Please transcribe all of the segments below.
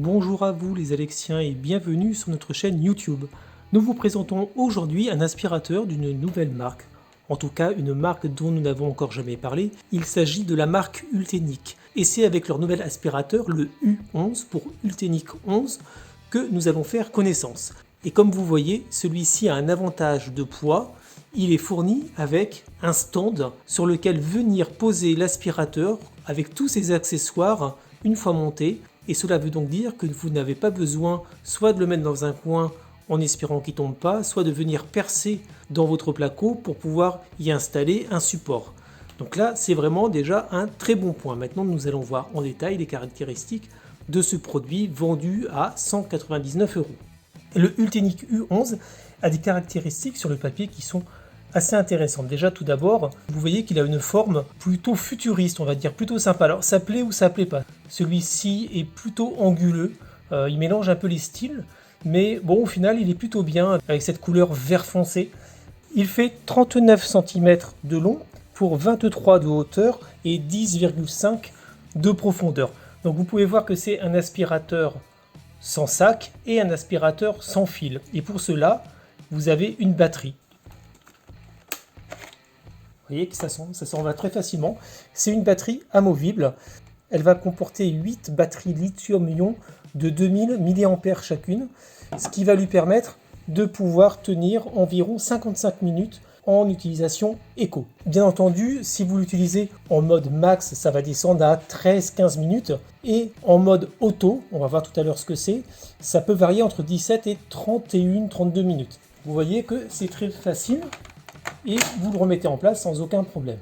Bonjour à vous les Alexiens et bienvenue sur notre chaîne YouTube. Nous vous présentons aujourd'hui un aspirateur d'une nouvelle marque. En tout cas, une marque dont nous n'avons encore jamais parlé. Il s'agit de la marque Ultenic. Et c'est avec leur nouvel aspirateur, le U11 pour Ultenic 11, que nous allons faire connaissance. Et comme vous voyez, celui-ci a un avantage de poids. Il est fourni avec un stand sur lequel venir poser l'aspirateur avec tous ses accessoires une fois monté. Et cela veut donc dire que vous n'avez pas besoin soit de le mettre dans un coin en espérant qu'il ne tombe pas, soit de venir percer dans votre placo pour pouvoir y installer un support. Donc là, c'est vraiment déjà un très bon point. Maintenant, nous allons voir en détail les caractéristiques de ce produit vendu à 199 €. Le Ultenic U11 a des caractéristiques sur le papier qui sont assez intéressantes. Déjà, tout d'abord, vous voyez qu'il a une forme plutôt futuriste, on va dire, plutôt sympa. Alors, ça plaît ou ça plaît pas. Celui-ci est plutôt anguleux, il mélange un peu les styles, mais bon, au final, il est plutôt bien avec cette couleur vert foncé. Il fait 39 cm de long pour 23 de hauteur et 10,5 de profondeur. Donc, vous pouvez voir que c'est un aspirateur sans sac et un aspirateur sans fil. Et pour cela, vous avez une batterie. Vous voyez que ça s'en va très facilement. C'est une batterie amovible. Elle va comporter 8 batteries lithium-ion de 2000 mAh chacune, ce qui va lui permettre de pouvoir tenir environ 55 minutes en utilisation éco. Bien entendu, si vous l'utilisez en mode max, ça va descendre à 13-15 minutes. Et en mode auto, on va voir tout à l'heure ce que c'est, ça peut varier entre 17 et 31-32 minutes. Vous voyez que c'est très facile et vous le remettez en place sans aucun problème.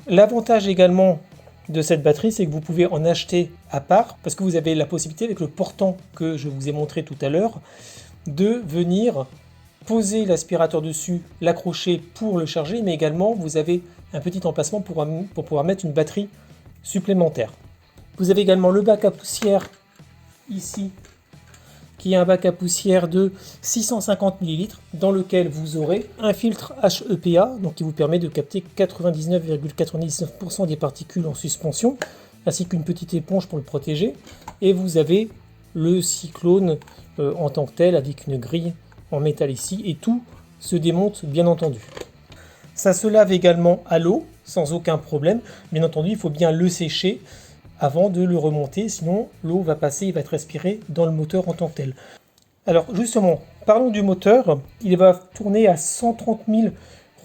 L'avantage également de cette batterie, c'est que vous pouvez en acheter à part, parce que vous avez la possibilité avec le portant que je vous ai montré tout à l'heure, de venir poser l'aspirateur dessus, l'accrocher pour le charger, mais également vous avez un petit emplacement pour pouvoir mettre une batterie supplémentaire. Vous avez également le bac à poussière ici, qui est un bac à poussière de 650 ml dans lequel vous aurez un filtre HEPA, donc qui vous permet de capter 99,99% des particules en suspension, ainsi qu'une petite éponge pour le protéger. Et vous avez le cyclone en tant que tel avec une grille en métal ici, et tout se démonte bien entendu. Ça se lave également à l'eau sans aucun problème. Bien entendu, il faut bien le sécher avant de le remonter, sinon l'eau va passer, il va être respiré dans le moteur en tant que tel. Alors justement, parlons du moteur, il va tourner à 130 000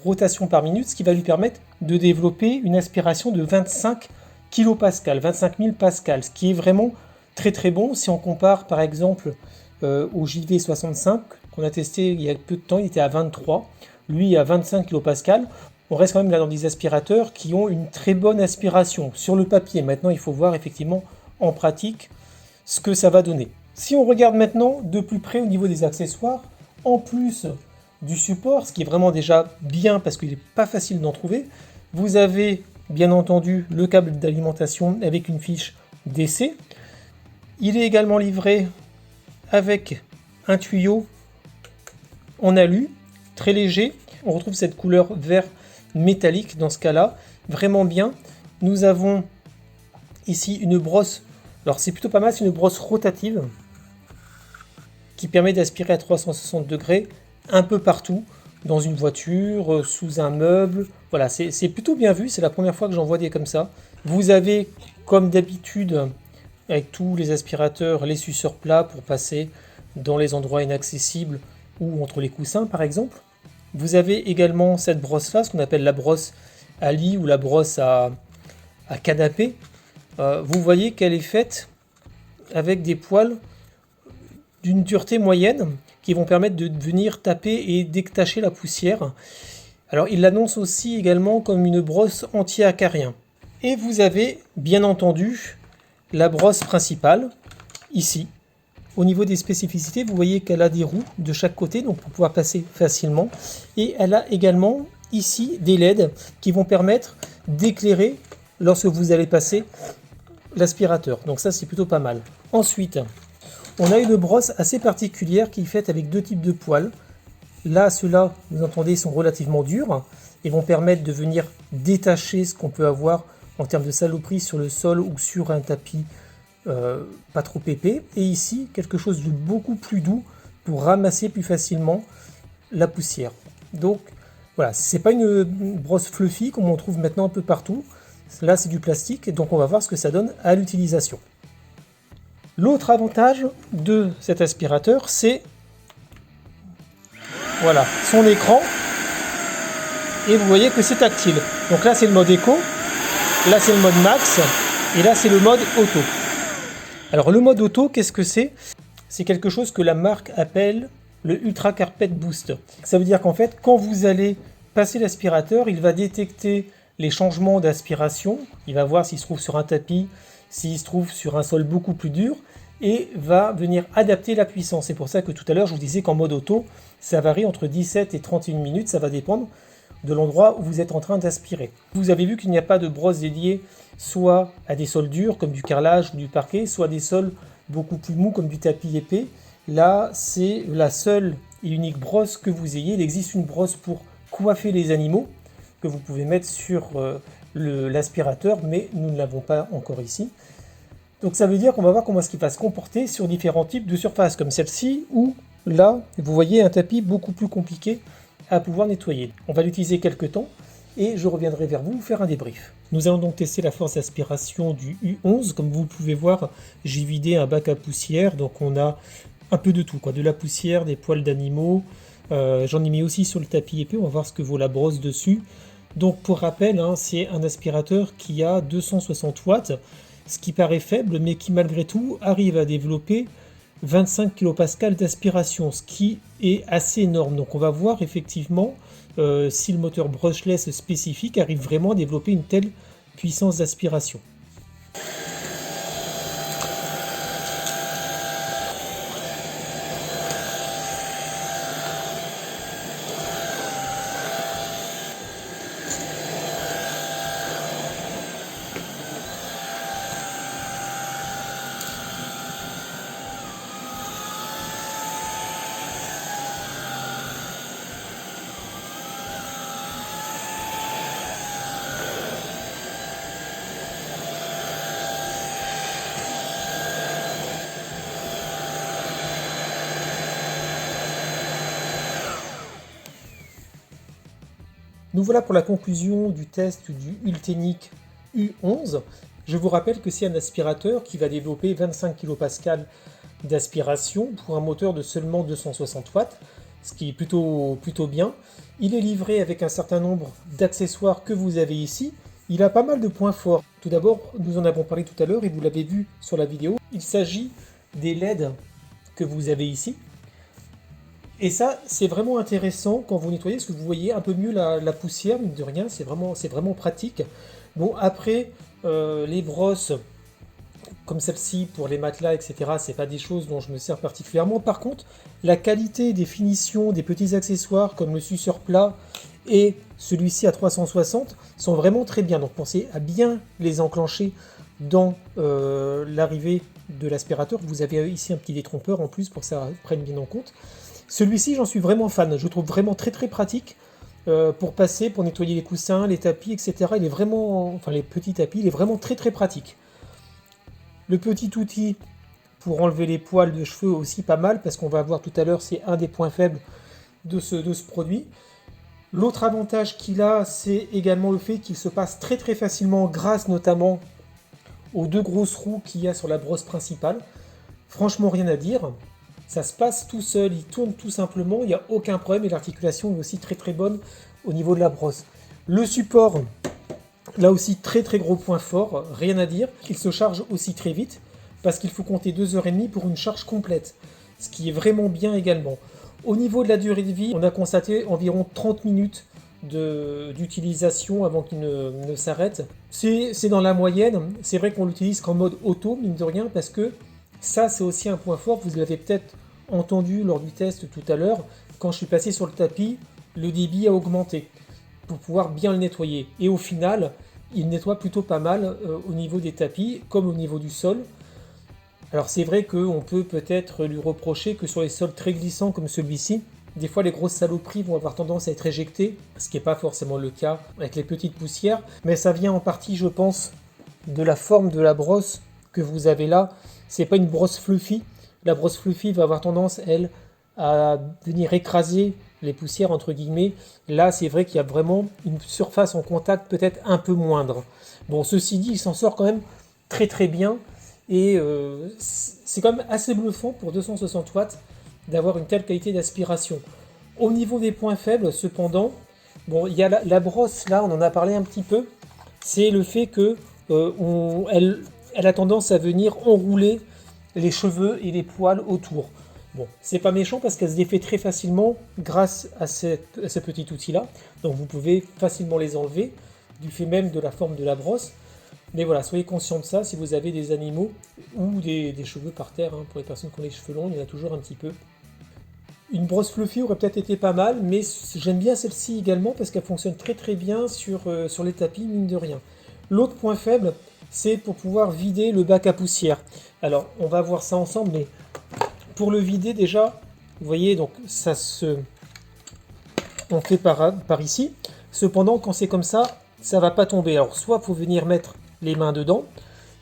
rotations par minute, ce qui va lui permettre de développer une aspiration de 25 kPa, 25 000 pascal, ce qui est vraiment très très bon si on compare par exemple au JV65 qu'on a testé il y a peu de temps, il était à 23, lui à 25 kPa. On reste quand même là dans des aspirateurs qui ont une très bonne aspiration sur le papier. Maintenant, il faut voir effectivement en pratique ce que ça va donner. Si on regarde maintenant de plus près au niveau des accessoires, en plus du support, ce qui est vraiment déjà bien parce qu'il n'est pas facile d'en trouver, vous avez bien entendu le câble d'alimentation avec une fiche DC. Il est également livré avec un tuyau en alu, très léger. On retrouve cette couleur vert métallique dans ce cas-là, vraiment bien. Nous avons ici une brosse, alors c'est plutôt pas mal, c'est une brosse rotative qui permet d'aspirer à 360 degrés un peu partout, dans une voiture, sous un meuble. Voilà, c'est plutôt bien vu, c'est la première fois que j'en vois des comme ça. Vous avez, comme d'habitude, avec tous les aspirateurs, les suceurs plats pour passer dans les endroits inaccessibles ou entre les coussins par exemple. Vous avez également cette brosse-là, ce qu'on appelle la brosse à lit ou la brosse à canapé. Vous voyez qu'elle est faite avec des poils d'une dureté moyenne qui vont permettre de venir taper et détacher la poussière. Alors il l'annonce aussi également comme une brosse anti-acarien. Et vous avez bien entendu la brosse principale ici. Au niveau des spécificités, vous voyez qu'elle a des roues de chaque côté, donc pour pouvoir passer facilement. Et elle a également ici des LED qui vont permettre d'éclairer lorsque vous allez passer l'aspirateur. Donc ça, c'est plutôt pas mal. Ensuite, on a une brosse assez particulière qui est faite avec deux types de poils. Là, ceux-là, vous entendez, sont relativement durs et vont permettre de venir détacher ce qu'on peut avoir en termes de saloperie sur le sol ou sur un tapis pas trop épais, et ici quelque chose de beaucoup plus doux pour ramasser plus facilement la poussière. Donc voilà, c'est pas une brosse fluffy comme on trouve maintenant un peu partout. Là c'est du plastique, donc on va voir ce que ça donne à l'utilisation. L'autre avantage de cet aspirateur, c'est voilà, son écran, et vous voyez que c'est tactile. Donc là c'est le mode éco, là c'est le mode max, et là c'est le mode auto. Alors le mode auto, qu'est-ce que c'est? C'est quelque chose que la marque appelle le Ultra Carpet Boost. Ça veut dire qu'en fait, quand vous allez passer l'aspirateur, il va détecter les changements d'aspiration, il va voir s'il se trouve sur un tapis, s'il se trouve sur un sol beaucoup plus dur, et va venir adapter la puissance. C'est pour ça que tout à l'heure je vous disais qu'en mode auto, ça varie entre 17 et 31 minutes, ça va dépendre de l'endroit où vous êtes en train d'aspirer. Vous avez vu qu'il n'y a pas de brosse dédiée soit à des sols durs comme du carrelage ou du parquet, soit des sols beaucoup plus mous comme du tapis épais. Là, c'est la seule et unique brosse que vous ayez. Il existe une brosse pour coiffer les animaux que vous pouvez mettre sur l'aspirateur, mais nous ne l'avons pas encore ici. Donc ça veut dire qu'on va voir comment est-ce qu'il va se comporter sur différents types de surfaces, comme celle-ci, ou là, vous voyez un tapis beaucoup plus compliqué à pouvoir nettoyer. On va l'utiliser quelques temps, et je reviendrai vers vous faire un débrief. Nous allons donc tester la force d'aspiration du U11. Comme vous pouvez voir, j'ai vidé un bac à poussière, donc on a un peu de tout, de la poussière, des poils d'animaux, j'en ai mis aussi sur le tapis épais, on va voir ce que vaut la brosse dessus. Donc pour rappel, c'est un aspirateur qui a 260 watts, ce qui paraît faible, mais qui malgré tout arrive à développer 25 kPa d'aspiration, ce qui est assez énorme. Donc on va voir effectivement si le moteur brushless spécifique arrive vraiment à développer une telle puissance d'aspiration. Nous voilà pour la conclusion du test du Ultenic U11. Je vous rappelle que c'est un aspirateur qui va développer 25 kPa d'aspiration pour un moteur de seulement 260 watts, ce qui est plutôt bien. Il est livré avec un certain nombre d'accessoires que vous avez ici. Il a pas mal de points forts. Tout d'abord, nous en avons parlé tout à l'heure et vous l'avez vu sur la vidéo, il s'agit des LED que vous avez ici. Et ça, c'est vraiment intéressant quand vous nettoyez, parce que vous voyez un peu mieux la poussière, mine de rien, c'est vraiment pratique. Bon, après, les brosses, comme celle-ci, pour les matelas, etc., c'est pas des choses dont je me sers particulièrement. Par contre, la qualité des finitions, des petits accessoires, comme le suceur plat et celui-ci à 360, sont vraiment très bien. Donc pensez à bien les enclencher dans l'arrivée de l'aspirateur. Vous avez ici un petit détrompeur en plus pour que ça prenne bien en compte. Celui-ci, j'en suis vraiment fan, je le trouve vraiment très pratique pour passer, pour nettoyer les coussins, les tapis, etc. Il est vraiment, enfin les petits tapis, il est vraiment très pratique. Le petit outil pour enlever les poils de cheveux aussi pas mal, parce qu'on va voir tout à l'heure, c'est un des points faibles de ce produit. L'autre avantage qu'il a, c'est également le fait qu'il se passe très facilement grâce notamment aux deux grosses roues qu'il y a sur la brosse principale. Franchement, rien à dire. Ça se passe tout seul, il tourne tout simplement, il n'y a aucun problème et l'articulation est aussi très bonne au niveau de la brosse. Le support, là aussi très gros point fort, rien à dire. Il se charge aussi très vite parce qu'il faut compter 2h30 pour une charge complète, ce qui est vraiment bien également. Au niveau de la durée de vie, on a constaté environ 30 minutes d'utilisation avant qu'il ne s'arrête. C'est dans la moyenne, c'est vrai qu'on l'utilise qu'en mode auto, mine de rien, parce que ça c'est aussi un point fort, vous l'avez peut-être entendu lors du test tout à l'heure, quand je suis passé sur le tapis, le débit a augmenté pour pouvoir bien le nettoyer. Et au final, il nettoie plutôt pas mal au niveau des tapis, comme au niveau du sol. Alors c'est vrai qu'on peut peut-être lui reprocher que sur les sols très glissants comme celui-ci, des fois les grosses saloperies vont avoir tendance à être éjectées, ce qui n'est pas forcément le cas avec les petites poussières, mais ça vient en partie, je pense, de la forme de la brosse que vous avez là, c'est pas une brosse fluffy. La brosse fluffy va avoir tendance, elle, à venir écraser les poussières entre guillemets. Là, c'est vrai qu'il y a vraiment une surface en contact peut-être un peu moindre. Bon, ceci dit, il s'en sort quand même très très bien et c'est quand même assez bluffant pour 260 watts d'avoir une telle qualité d'aspiration. Au niveau des points faibles, cependant, bon, il y a la brosse là, on en a parlé un petit peu, c'est le fait que elle a tendance à venir enrouler les cheveux et les poils autour. Bon, c'est pas méchant parce qu'elle se défait très facilement grâce à ce petit outil-là. Donc vous pouvez facilement les enlever, du fait même de la forme de la brosse. Mais voilà, soyez conscient de ça si vous avez des animaux ou des cheveux par terre. Hein. Pour les personnes qui ont les cheveux longs, il y en a toujours un petit peu. Une brosse fluffy aurait peut-être été pas mal, mais j'aime bien celle-ci également parce qu'elle fonctionne très très bien sur les tapis, mine de rien. L'autre point faible, c'est pour pouvoir vider le bac à poussière. Alors, on va voir ça ensemble, mais pour le vider déjà, vous voyez, donc ça se... on fait par ici. Cependant, quand c'est comme ça va pas tomber. Alors, soit il faut venir mettre les mains dedans,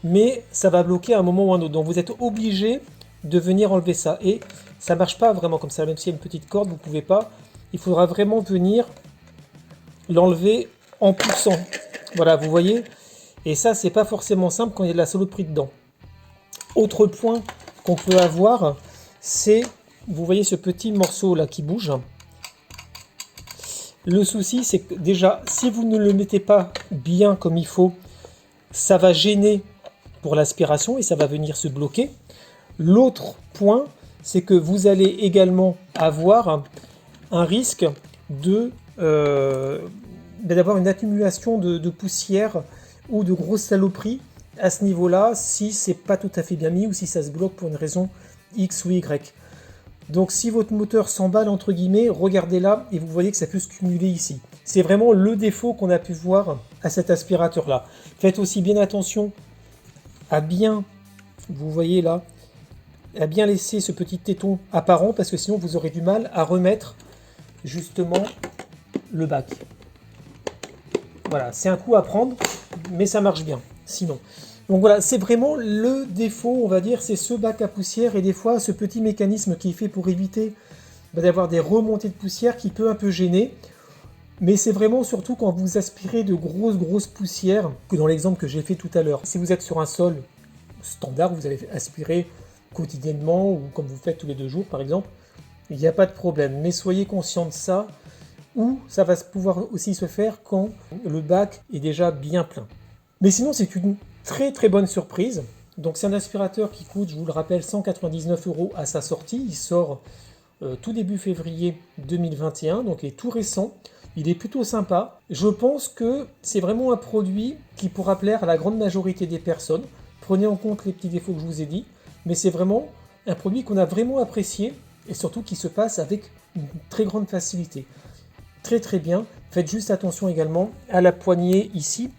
mais ça va bloquer à un moment ou un autre. Donc, vous êtes obligé de venir enlever ça. Et ça marche pas vraiment comme ça, même s'il y a une petite corde, vous pouvez pas. Il faudra vraiment venir l'enlever en poussant. Voilà, vous voyez. Et ça, c'est pas forcément simple quand il y a de la saloperie dedans. Autre point qu'on peut avoir, c'est, vous voyez ce petit morceau là qui bouge. Le souci, c'est que déjà, si vous ne le mettez pas bien comme il faut, ça va gêner pour l'aspiration et ça va venir se bloquer. L'autre point, c'est que vous allez également avoir un risque d'avoir une accumulation de poussière ou de grosses saloperies à ce niveau-là, si c'est pas tout à fait bien mis ou si ça se bloque pour une raison X ou Y. Donc si votre moteur s'emballe entre guillemets, regardez là et vous voyez que ça peut se cumuler ici. C'est vraiment le défaut qu'on a pu voir à cet aspirateur là. Faites aussi bien attention à bien, vous voyez là, à bien laisser ce petit téton apparent parce que sinon vous aurez du mal à remettre justement le bac. Voilà, c'est un coup à prendre, mais ça marche bien, sinon. Donc voilà, c'est vraiment le défaut, on va dire, c'est ce bac à poussière et des fois ce petit mécanisme qui est fait pour éviter d'avoir des remontées de poussière qui peut un peu gêner. Mais c'est vraiment surtout quand vous aspirez de grosses poussières, que dans l'exemple que j'ai fait tout à l'heure. Si vous êtes sur un sol standard, vous allez aspirer quotidiennement ou comme vous faites tous les 2 jours par exemple, il n'y a pas de problème. Mais soyez conscient de ça, ou ça va pouvoir aussi se faire quand le bac est déjà bien plein. Mais sinon, c'est une très bonne surprise. Donc c'est un aspirateur qui coûte, je vous le rappelle, 199 € à sa sortie. Il sort tout début février 2021, donc il est tout récent. Il est plutôt sympa. Je pense que c'est vraiment un produit qui pourra plaire à la grande majorité des personnes. Prenez en compte les petits défauts que je vous ai dit, mais c'est vraiment un produit qu'on a vraiment apprécié et surtout qui se passe avec une très grande facilité. Très bien. Faites juste attention également à la poignée ici.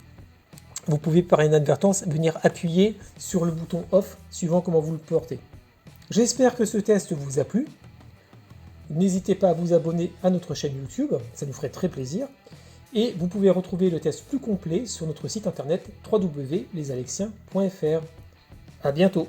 Vous pouvez par inadvertance venir appuyer sur le bouton off suivant comment vous le portez. J'espère que ce test vous a plu. N'hésitez pas à vous abonner à notre chaîne YouTube, ça nous ferait très plaisir. Et vous pouvez retrouver le test plus complet sur notre site internet www.lesalexiens.fr. À bientôt.